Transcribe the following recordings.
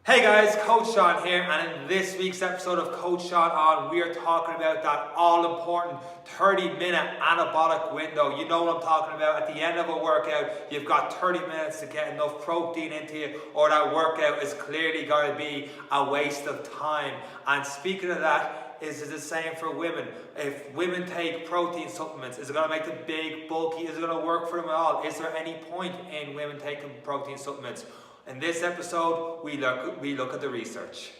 Hey guys, Coach Seán here, and in this week's episode of Coach Seán On, we are talking about that all-important 30-minute anabolic window. You know what I'm talking about. At the end of a workout, you've got 30 minutes to get enough protein into you, or that workout is clearly going to be a waste of time. And speaking of that, is the same for women. If women take protein supplements, is it going to make them big, bulky? Is it going to work for them at all? Is there any point in women taking protein supplements? In this episode, we look at the research.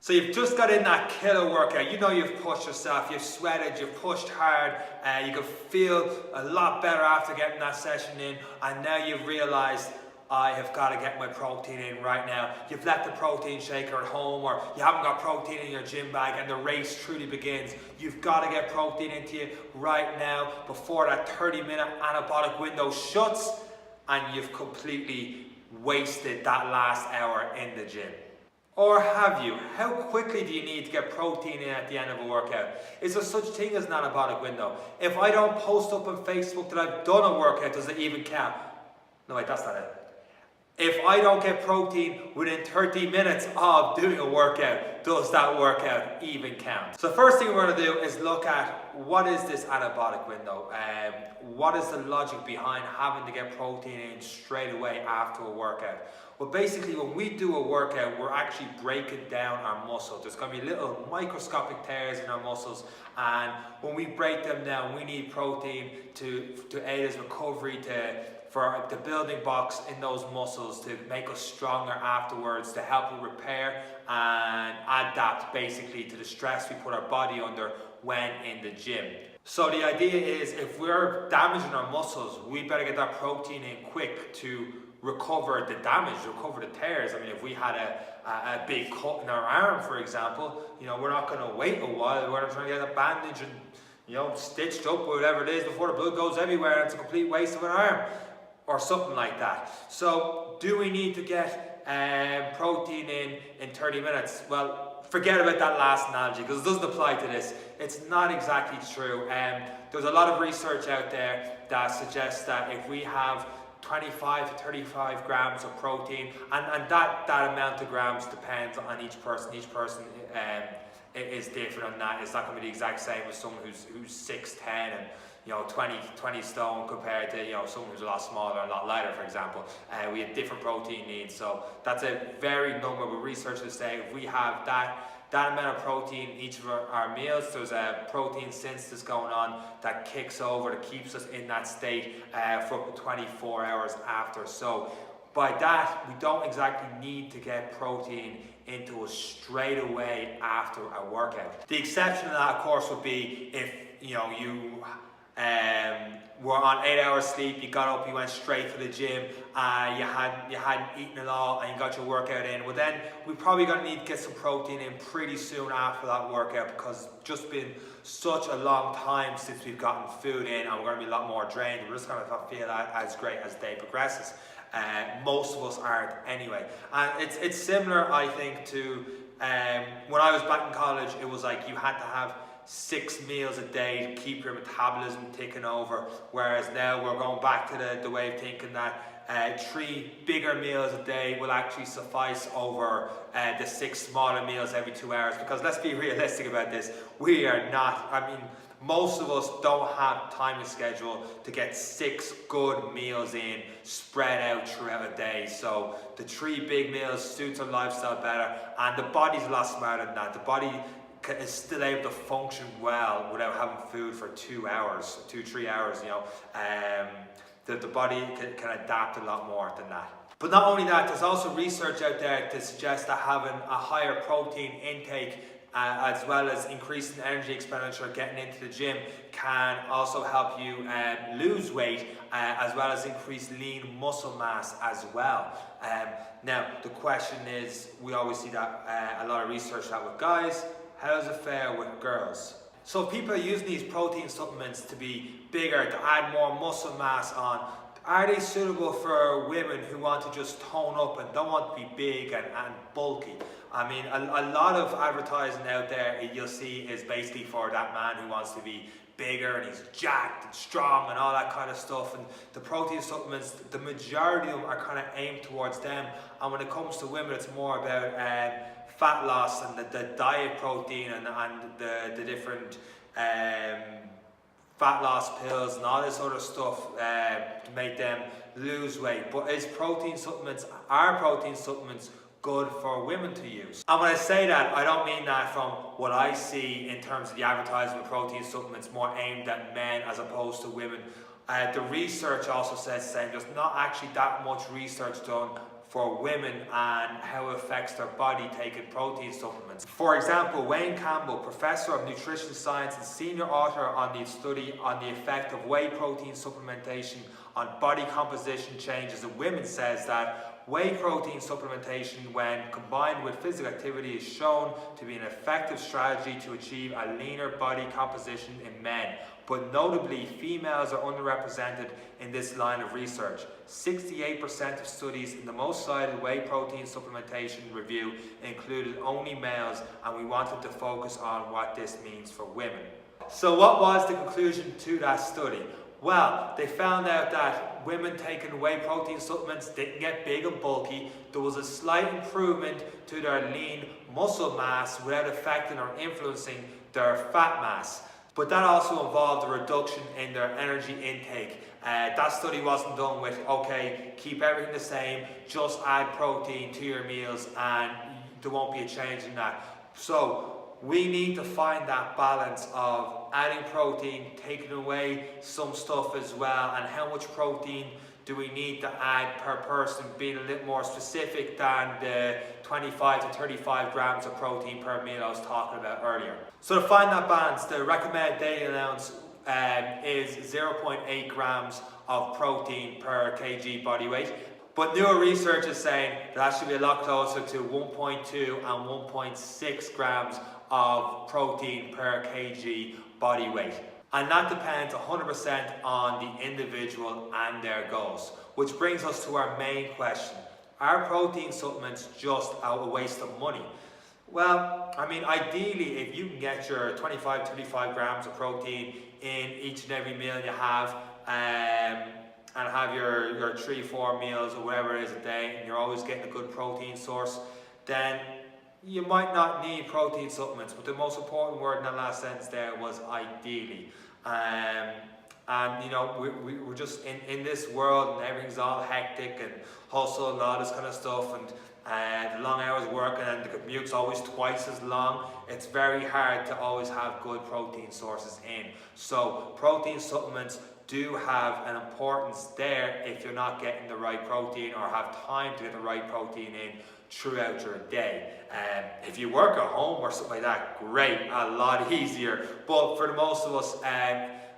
So you've just got in that killer workout. You know you've pushed yourself, you've sweated, you've pushed hard, you can feel a lot better after getting that session in, and now you've realized, I have got to get my protein in right now. You've left the protein shaker at home, or you haven't got protein in your gym bag, and the race truly begins. You've got to get protein into you right now before that 30-minute anabolic window shuts and you've completely wasted that last hour in the gym. Or have you? How quickly do you need to get protein in at the end of a workout? Is there such thing as an anabolic window? If I don't post up on Facebook that I've done a workout, does it even count? No, wait, that's not it. If I don't get protein within 30 minutes of doing a workout, does that workout even count? So first thing we're going to do is look at what is this anabolic window? What is the logic behind having to get protein in straight away after a workout? Well, basically when we do a workout, we're actually breaking down our muscle. There's going to be little microscopic tears in our muscles, and when we break them down, we need protein to aid us recovery, for the building blocks in those muscles to make us stronger afterwards, to help it repair and adapt basically to the stress we put our body under when in the gym. So the idea is, if we're damaging our muscles, we better get that protein in quick to recover the damage, recover the tears. I mean, if we had a big cut in our arm, for example, we're not going to wait a while. We're trying to get a bandage and stitched up or whatever it is before the blood goes everywhere, and it's a complete waste of an arm or something like that. So do we need to get protein in 30 minutes? Well, forget about that last analogy because it doesn't apply to this. It's not exactly true. There's a lot of research out there that suggests that if we have 25 to 35 grams of protein, and that amount of grams depends on each person. Each person is different on that. It's not going to be the exact same as someone who's 6'10" and 20 stone compared to someone who's a lot smaller and a lot lighter, for example. We have different protein needs, so that's a varied number. But researchers say if we have that amount of protein in each of our meals, there's a protein synthesis going on that kicks over, that keeps us in that state for up to 24 hours after. So by that, we don't exactly need to get protein into us straight away after a workout. The exception to that, of course, would be if you were on 8 hours sleep, you got up, you went straight to the gym, you hadn't eaten at all, and you got your workout in. Well, then we're probably going to need to get some protein in pretty soon after that workout, because it's just been such a long time since we've gotten food in, and we're going to be a lot more drained. We're just going to feel as great as the day progresses. Most of us aren't anyway. And it's similar, I think, to when I was back in college. It was like you had to have 6 meals a day to keep your metabolism ticking over, whereas now we're going back to the way of thinking that 3 bigger meals a day will actually suffice over the 6 smaller meals every 2 hours. Because let's be realistic about this, we are not, most of us don't have time and schedule to get 6 good meals in spread out throughout a day. So the 3 big meals suits our lifestyle better, and the body's a lot smarter than that. The body is still able to function well without having food for 2 hours, 2-3 hours. The body can adapt a lot more than that. But not only that, there's also research out there to suggest that having a higher protein intake as well as increasing energy expenditure getting into the gym can also help you lose weight as well as increase lean muscle mass as well. Now the question is, we always see that a lot of research that with guys. How does it fare with girls? So if people are using these protein supplements to be bigger, to add more muscle mass on, Are they suitable for women who want to just tone up and don't want to be big and bulky? I mean, a lot of advertising out there you'll see is basically for that man who wants to be bigger and he's jacked and strong and all that kind of stuff. And the protein supplements, the majority of them are kind of aimed towards them. And when it comes to women, it's more about fat loss and the diet protein and the different fat loss pills and all this other stuff to make them lose weight. But are protein supplements good for women to use? And when I say that, I don't mean that from what I see in terms of the advertising of protein supplements more aimed at men as opposed to women. The research also says the same. There's not actually that much research done for women and how it affects their body taking protein supplements. For example, Wayne Campbell, professor of nutrition science and senior author on the study on the effect of whey protein supplementation on body composition changes in women, says that whey protein supplementation, when combined with physical activity, is shown to be an effective strategy to achieve a leaner body composition in men. But notably, females are underrepresented in this line of research. 68% of studies in the most cited whey protein supplementation review included only males, and we wanted to focus on what this means for women. So what was the conclusion to that study? Well, they found out that women taking whey protein supplements didn't get big and bulky. There was a slight improvement to their lean muscle mass without affecting or influencing their fat mass. But that also involved a reduction in their energy intake. That study wasn't done with, okay, keep everything the same, just add protein to your meals and there won't be a change in that. So we need to find that balance of adding protein, taking away some stuff as well, and how much protein do we need to add per person, being a little more specific than the 25 to 35 grams of protein per meal I was talking about earlier. So to find that balance, the recommended daily allowance is 0.8 grams of protein per kg body weight. But newer research is saying that should be a lot closer to 1.2 and 1.6 grams of protein per kg body weight. And that depends 100% on the individual and their goals. Which brings us to our main question. Are protein supplements just a waste of money? Well, I mean, ideally, if you can get your 25, 35 grams of protein in each and every meal you have, and have your 3-4 meals or whatever it is a day, and you're always getting a good protein source, then you might not need protein supplements. But the most important word in that last sentence there was ideally. And you know, we're just in this world and everything's all hectic and hustle and all this kind of stuff, and the long hours working and the commute's always twice as long. It's very hard to always have good protein sources in. So protein supplements do have an importance there if you're not getting the right protein or have time to get the right protein in throughout your day. If you work at home or something like that, great, a lot easier. But for the most of us,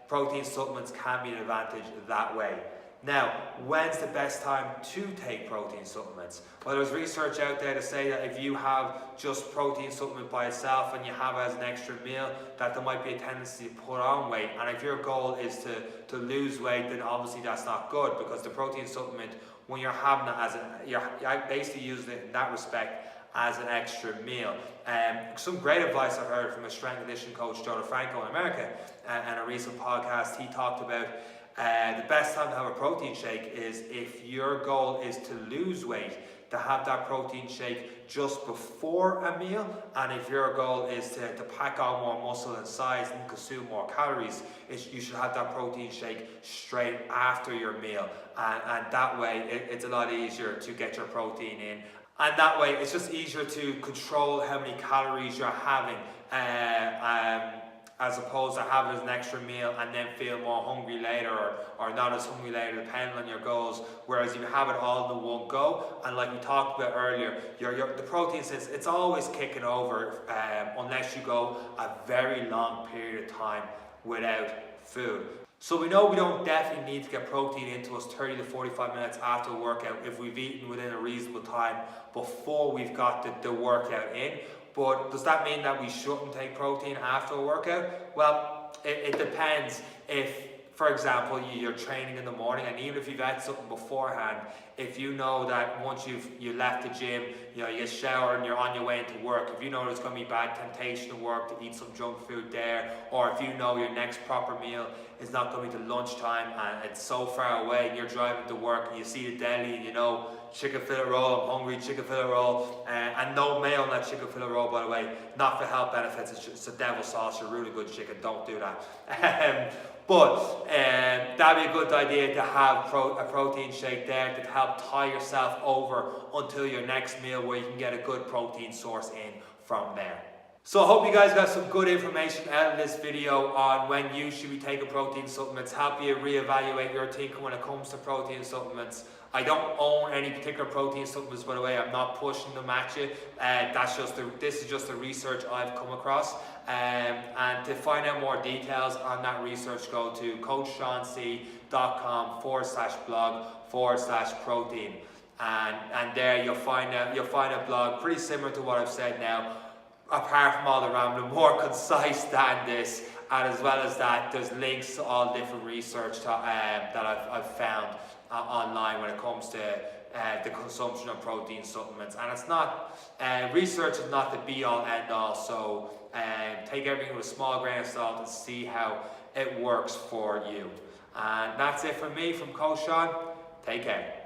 protein supplements can be an advantage that way. Now, when's the best time to take protein supplements? Well, there's research out there to say that if you have just protein supplement by itself and you have it as an extra meal, that there might be a tendency to put on weight. And if your goal is to lose weight, then obviously that's not good, because the protein supplement, when you're having it you're basically using it in that respect as an extra meal. Some great advice I heard from a strength and conditioning coach, Joe DeFranco in America, and a recent podcast. He talked about the best time to have a protein shake is if your goal is to lose weight, to have that protein shake just before a meal, and if your goal is to pack on more muscle and size and consume more calories, you should have that protein shake straight after your meal, and that way it's a lot easier to get your protein in, and that way it's just easier to control how many calories you're having, as opposed to having it as an extra meal and then feel more hungry later or not as hungry later, depending on your goals. Whereas if you have it all in one go, and like we talked about earlier, the protein says it's always kicking over unless you go a very long period of time without food. So we know we don't definitely need to get protein into us 30 to 45 minutes after a workout if we've eaten within a reasonable time before we've got the workout in. But does that mean that we shouldn't take protein after a workout? Well, it depends. If, for example, you're training in the morning, and even if you've had something beforehand, if you know that once you left the gym, you get showered and you're on your way into work, if you know there's going to be bad temptation to work to eat some junk food there, or if you know your next proper meal is not going to be to lunchtime and it's so far away and you're driving to work and you see the deli and chicken fillet roll, I'm hungry, chicken fillet roll, and no mayo on that chicken fillet roll, by the way, not for health benefits, it's a devil sauce, a really good chicken, don't do that. But that'd be a good idea to have a protein shake there to help tie yourself over until your next meal where you can get a good protein source in from there. So I hope you guys got some good information out of this video on when you should be taking protein supplements, help you reevaluate your thinking when it comes to protein supplements. I don't own any particular protein supplements, by the way. I'm not pushing them at you. This is just the research I've come across. And to find out more details on that research, go to coachseanc.com/blog/protein. And there you'll find a blog pretty similar to what I've said now, apart from all the rambling, more concise than this. And as well as that, there's links to all different research that I've found online when it comes to the consumption of protein supplements. And it's not, research is not the be all end all, so take everything with a small grain of salt and see how it works for you. And that's it from me, from Coach Seán. Take care.